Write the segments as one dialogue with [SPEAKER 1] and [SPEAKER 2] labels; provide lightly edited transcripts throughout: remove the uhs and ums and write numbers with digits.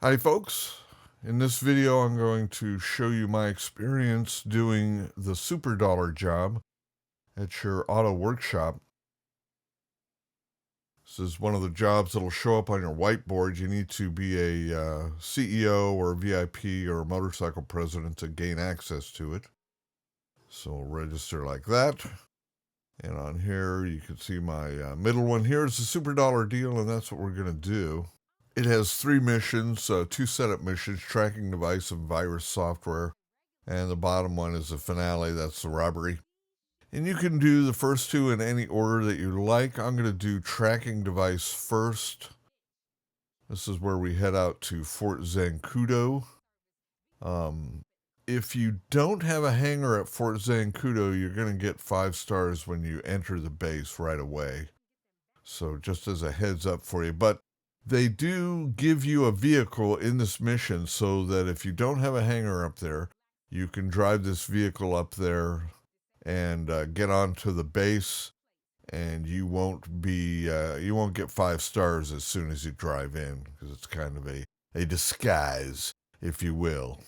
[SPEAKER 1] Hi folks, in this video I'm going to show you my experience doing the Superdollar job at your auto workshop. This is one of the jobs that'll show up on your whiteboard. You need to be a CEO or a VIP or a motorcycle president to gain access to it. So we'll register like that. And on here you can see my middle one here is the Superdollar deal, and that's what we're going to do. It has 3 missions, 2 setup missions, tracking device and virus software. And the bottom one is the finale, that's the robbery. And you can do the first 2 in any order that you like. I'm going to do tracking device first. This is where we head out to Fort Zancudo. If you don't have a hangar at Fort Zancudo, you're going to get 5 stars when you enter the base right away. So just as a heads up for you. But they do give you a vehicle in this mission so that if you don't have a hangar up there, you can drive this vehicle up there and get onto the base, and you won't get 5 stars as soon as you drive in, because it's kind of a disguise, if you will.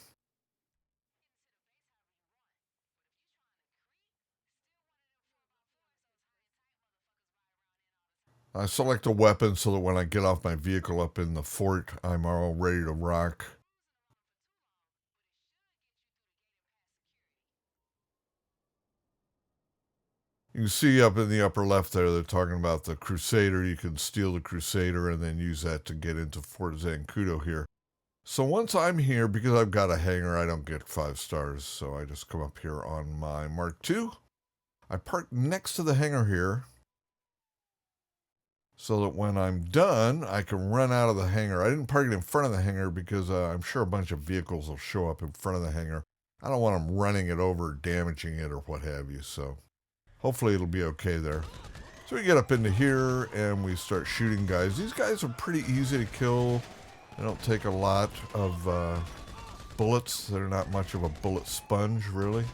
[SPEAKER 1] I select a weapon so that when I get off my vehicle up in the fort, I'm all ready to rock. You can see up in the upper left there, they're talking about the Crusader. You can steal the Crusader and then use that to get into Fort Zancudo here. So once I'm here, because I've got a hangar, I don't get 5 stars. So I just come up here on my Mark II. I park next to the hangar here so that when I'm done, I can run out of the hangar. I didn't park it in front of the hangar because I'm sure a bunch of vehicles will show up in front of the hangar. I don't want them running it over, damaging it, or what have you. So hopefully it'll be okay there. So we get up into here and we start shooting guys. These guys are pretty easy to kill. They don't take a lot of bullets. They're not much of a bullet sponge, really.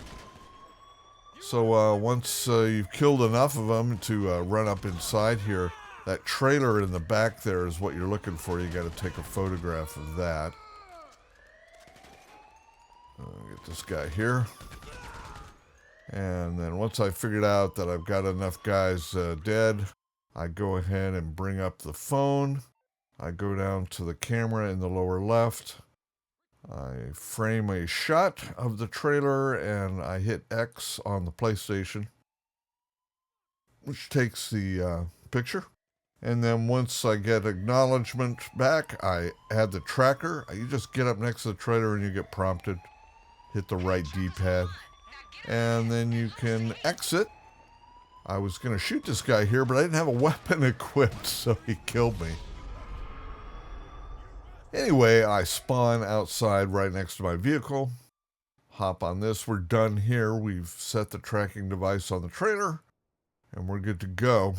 [SPEAKER 1] So once you've killed enough of them to run up inside here, that trailer in the back there is what you're looking for. You got to take a photograph of that. Get this guy here. And then once I figured out that I've got enough guys dead, I go ahead and bring up the phone. I go down to the camera in the lower left. I frame a shot of the trailer and I hit X on the PlayStation, which takes the picture. And then once I get acknowledgement back, I add the tracker. You just get up next to the trailer and you get prompted. Hit the right D-pad. And then you can exit. I was going to shoot this guy here, but I didn't have a weapon equipped, so he killed me. Anyway, I spawn outside right next to my vehicle. Hop on this. We're done here. We've set the tracking device on the trailer, and we're good to go.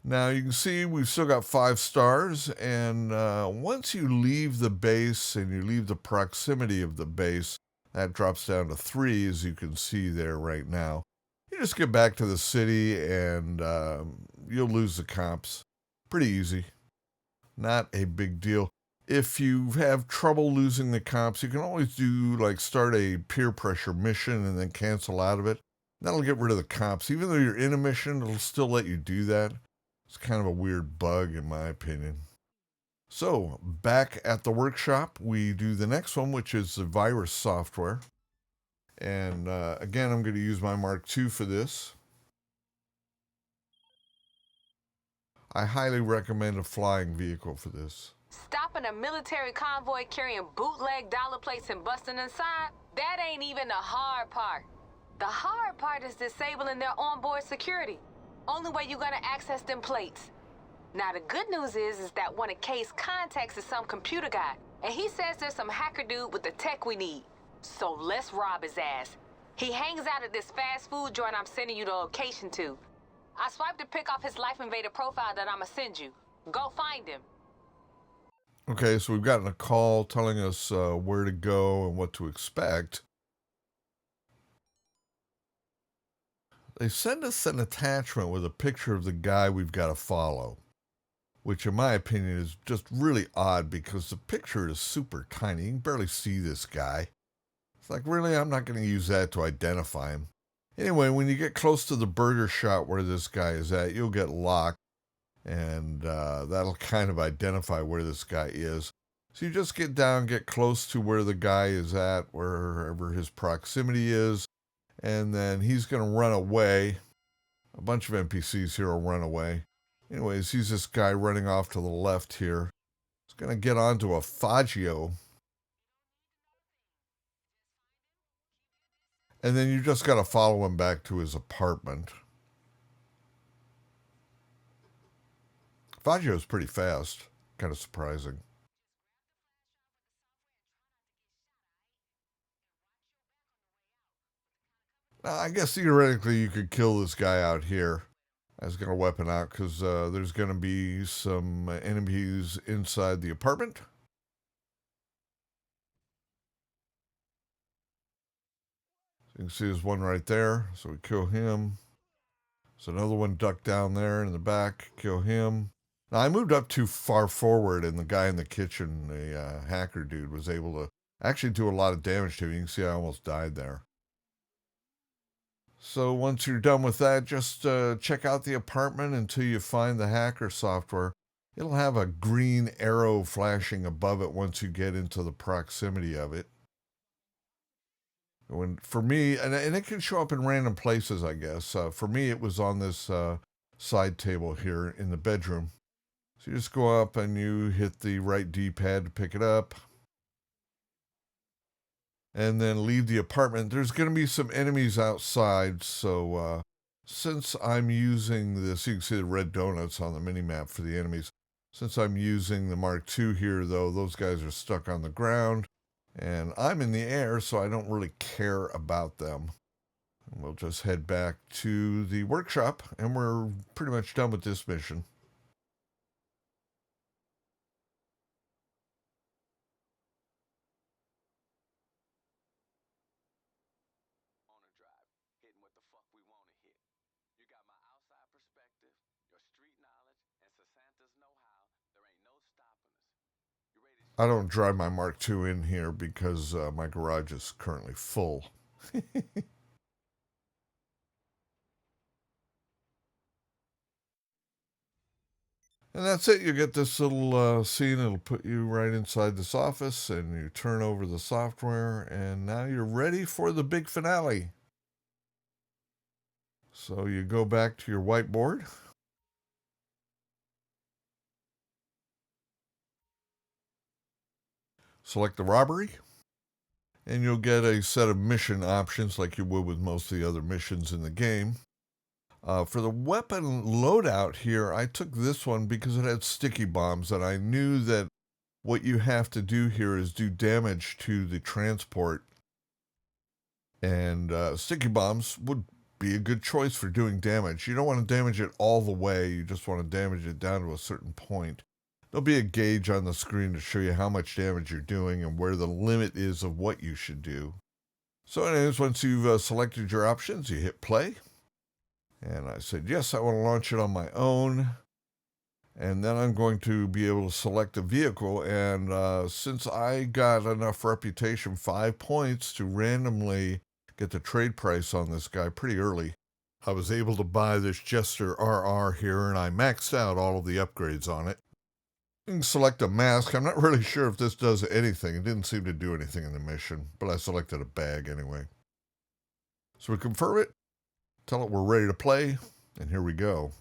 [SPEAKER 1] Now, you can see we've still got 5 stars, and once you leave the base and you leave the proximity of the base, that drops down to 3, as you can see there right now. You just get back to the city, and you'll lose the comps. Pretty easy. Not a big deal. If you have trouble losing the comps, you can always do, like, start a peer pressure mission and then cancel out of it. That'll get rid of the comps. Even though you're in a mission, it'll still let you do that. It's kind of a weird bug, in my opinion. So, back at the workshop, we do the next one, which is the virus software. And again, I'm going to use my Mark II for this. I highly recommend a flying vehicle for this.
[SPEAKER 2] Stopping a military convoy carrying bootleg dollar plates and busting inside? That ain't even the hard part. The hard part is disabling their onboard security. Only way you're gonna access them plates. Now the good news is that one of K's contacts is some computer guy, and he says there's some hacker dude with the tech we need. So let's rob his ass. He hangs out at this fast food joint I'm sending you the location to. I swiped to pick off his Life Invader profile that I'ma send you. Go find him.
[SPEAKER 1] Okay, so we've gotten a call telling us where to go and what to expect. They send us an attachment with a picture of the guy we've got to follow. which in my opinion is just really odd because the picture is super tiny. You can barely see this guy. It's like, really, I'm not going to use that to identify him. Anyway, when you get close to the burger shot where this guy is at, you'll get locked, and that'll kind of identify where this guy is. So you just get down, get close to where the guy is at, wherever his proximity is, and then he's going to run away. A bunch of NPCs here will run away. Anyways, he's this guy running off to the left here. He's going to get onto a Faggio. And then you just got to follow him back to his apartment. Faggio's pretty fast. Kind of surprising. Now, I guess theoretically you could kill this guy out here. I was going to weapon out because there's going to be some enemies inside the apartment. You can see there's one right there, so we kill him. There's another one ducked down there in the back, kill him. Now, I moved up too far forward, and the guy in the kitchen, the hacker dude, was able to actually do a lot of damage to me. You can see I almost died there. So once you're done with that, just check out the apartment until you find the hacker software. It'll have a green arrow flashing above it once you get into the proximity of it. For me, and it can show up in random places, I guess. For me, it was on this side table here in the bedroom. So you just go up and you hit the right D-pad to pick it up. And then leave the apartment. There's going to be some enemies outside, so since I'm using this, you can see the red donuts on the mini-map for the enemies. Since I'm using the Mark II here, though, those guys are stuck on the ground. And I'm in the air, so I don't really care about them. And we'll just head back to the workshop, and we're pretty much done with this mission. I don't drive my Mark II in here because my garage is currently full. And that's it. You get this little scene. It'll put you right inside this office, and you turn over the software, and now you're ready for the big finale. So you go back to your whiteboard. Select the robbery, and you'll get a set of mission options like you would with most of the other missions in the game. For the weapon loadout here, I took this one because it had sticky bombs, and I knew that what you have to do here is do damage to the transport. And sticky bombs would be a good choice for doing damage. You don't want to damage it all the way. You just want to damage it down to a certain point. There'll be a gauge on the screen to show you how much damage you're doing and where the limit is of what you should do. So anyways, once you've selected your options, you hit play. And I said, yes, I want to launch it on my own. And then I'm going to be able to select a vehicle. And since I got enough reputation, 5 points, to randomly get the trade price on this guy pretty early, I was able to buy this Jester RR here, and I maxed out all of the upgrades on it. You can select a mask. I'm not really sure if this does anything. It didn't seem to do anything in the mission, but I selected a bag anyway. So we confirm it. Tell it we're ready to play, and here we go.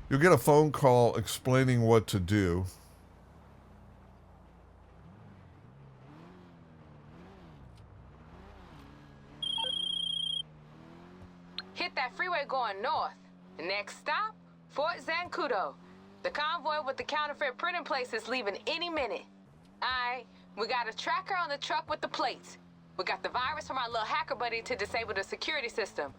[SPEAKER 1] You'll get a phone call explaining what to do.
[SPEAKER 2] Hit that freeway going north. Next stop, Fort Zancudo. The convoy with the counterfeit printing place is leaving any minute. Aight, we got a tracker on the truck with the plates. We got the virus from our little hacker buddy to disable the security system.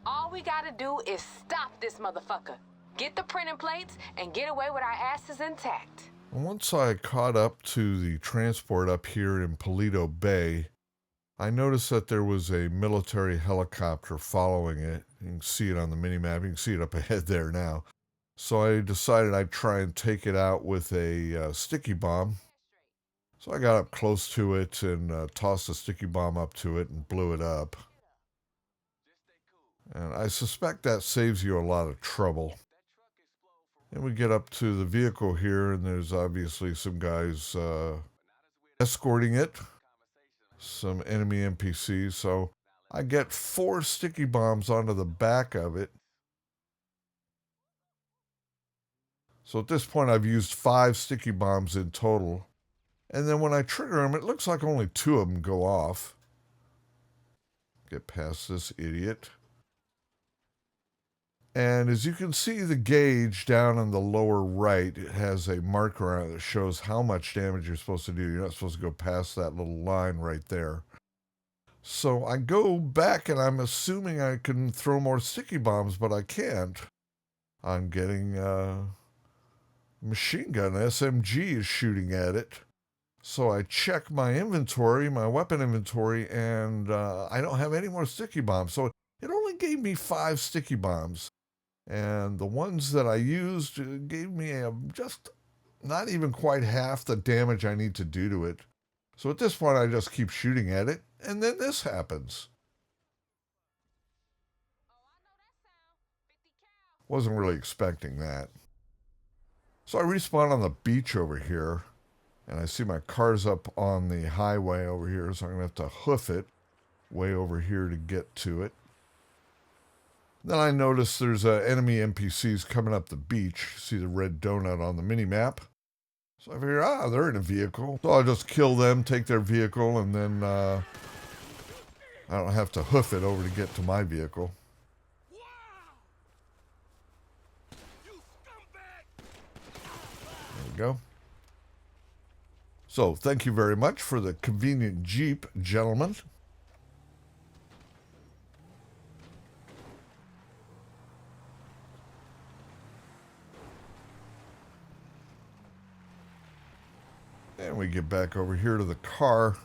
[SPEAKER 2] All we gotta do is stop this motherfucker. Get the printing plates and get away with our asses intact.
[SPEAKER 1] Once I caught up to the transport up here in Paleto Bay, I noticed that there was a military helicopter following it. You can see it on the minimap. You can see it up ahead there now. So I decided I'd try and take it out with a sticky bomb. So I got up close to it and tossed a sticky bomb up to it and blew it up. And I suspect that saves you a lot of trouble. And we get up to the vehicle here, and there's obviously some guys escorting it, some enemy NPCs. So I get 4 sticky bombs onto the back of it. So at this point, I've used 5 sticky bombs in total. And then when I trigger them, it looks like only 2 of them go off. Get past this idiot. And as you can see, the gauge down on the lower right, it has a marker on it that shows how much damage you're supposed to do. You're not supposed to go past that little line right there. So I go back, and I'm assuming I can throw more sticky bombs, but I can't. I'm getting machine gun. SMG is shooting at it. So I check my inventory, my weapon inventory, and I don't have any more sticky bombs. So it only gave me 5 sticky bombs. And the ones that I used gave me just not even quite half the damage I need to do to it. So at this point, I just keep shooting at it, and then this happens. Wasn't really expecting that. So I respawn on the beach over here, and I see my car's up on the highway over here, so I'm going to have to hoof it way over here to get to it. Then I notice there's enemy NPCs coming up the beach. See the red donut on the mini-map. So I figure, they're in a vehicle. So I'll just kill them, take their vehicle, and then I don't have to hoof it over to get to my vehicle. There we go. So thank you very much for the convenient Jeep, gentlemen. And we get back over here to the car.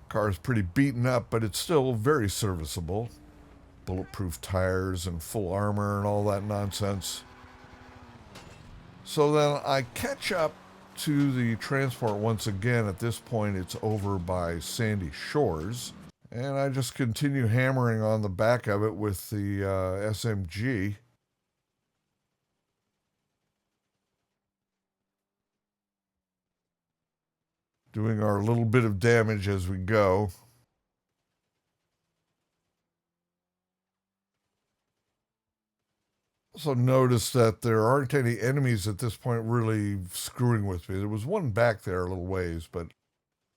[SPEAKER 1] Car's pretty beaten up, but it's still very serviceable. Bulletproof tires and full armor and all that nonsense. So then I catch up to the transport once again. At this point, it's over by Sandy Shores. And I just continue hammering on the back of it with the SMG. Doing our little bit of damage as we go. Also notice that there aren't any enemies at this point really screwing with me. There was one back there a little ways, but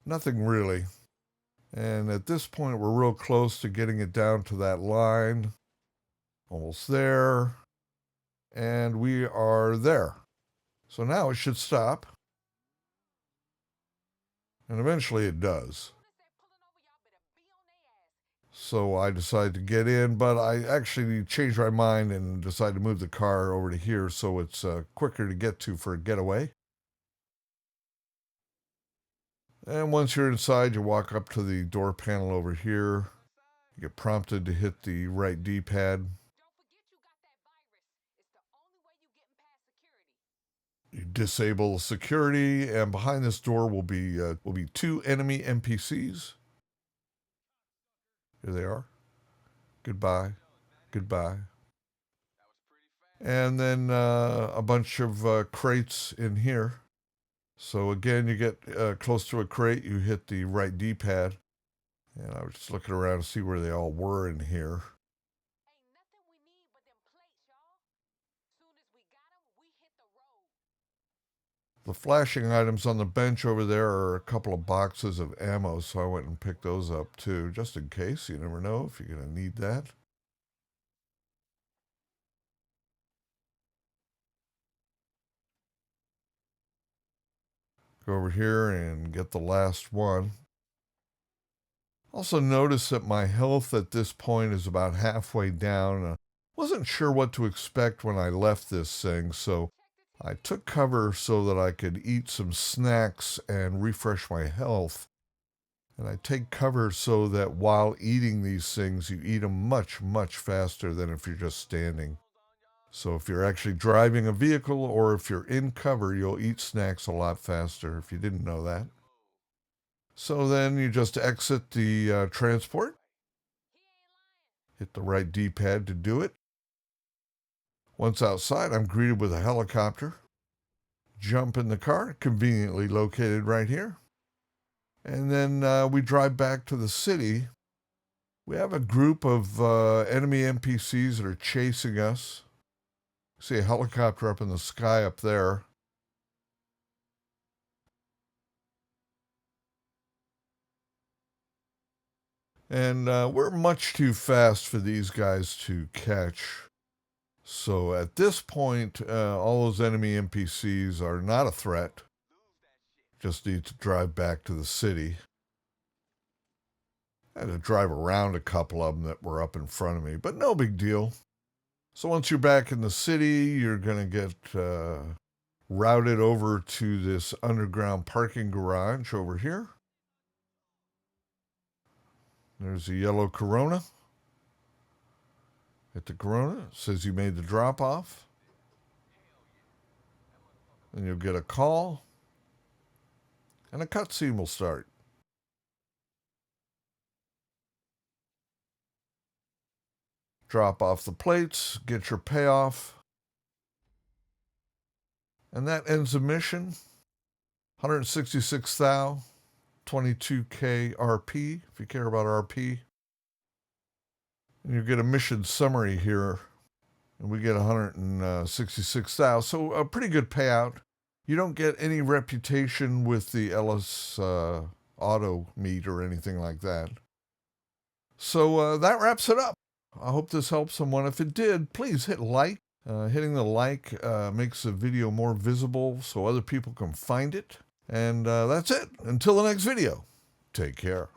[SPEAKER 1] nothing really. And at this point, we're real close to getting it down to that line. Almost there. And we are there. So now it should stop. And eventually it does. So I decided to get in, but I actually changed my mind and decided to move the car over to here so it's quicker to get to for a getaway. And once you're inside, you walk up to the door panel over here. You get prompted to hit the right D-pad. You disable security, and behind this door will be 2 enemy NPCs. Here they are. Goodbye. Goodbye. And then a bunch of crates in here. So again, you get close to a crate, you hit the right D-pad. And I was just looking around to see where they all were in here. The flashing items on the bench over there are a couple of boxes of ammo, so I went and picked those up too, just in case. You never know if you're going to need that. Go over here and get the last one. Also notice that my health at this point is about halfway down. Wasn't sure what to expect when I left this thing, so I took cover so that I could eat some snacks and refresh my health. And I take cover so that while eating these things, you eat them much, much faster than if you're just standing. So if you're actually driving a vehicle or if you're in cover, you'll eat snacks a lot faster if you didn't know that. So then you just exit the transport. Hit the right D-pad to do it. Once outside, I'm greeted with a helicopter. Jump in the car, conveniently located right here. And then we drive back to the city. We have a group of enemy NPCs that are chasing us. See a helicopter up in the sky up there. And we're much too fast for these guys to catch. So at this point, all those enemy NPCs are not a threat. Just need to drive back to the city. I had to drive around a couple of them that were up in front of me, but no big deal. So once you're back in the city, you're going to get routed over to this underground parking garage over here. There's a yellow Corona. Hit the Corona. It says you made the drop off. Then you'll get a call. And a cutscene will start. Drop off the plates. Get your payoff. And that ends the mission. 166,000. 22K RP, if you care about RP. And you get a mission summary here. And we get 166,000. So a pretty good payout. You don't get any reputation with the Ellis auto meet or anything like that. So that wraps it up. I hope this helped someone. If it did, please hit like. Hitting the like makes the video more visible so other people can find it. And that's it. Until the next video, take care.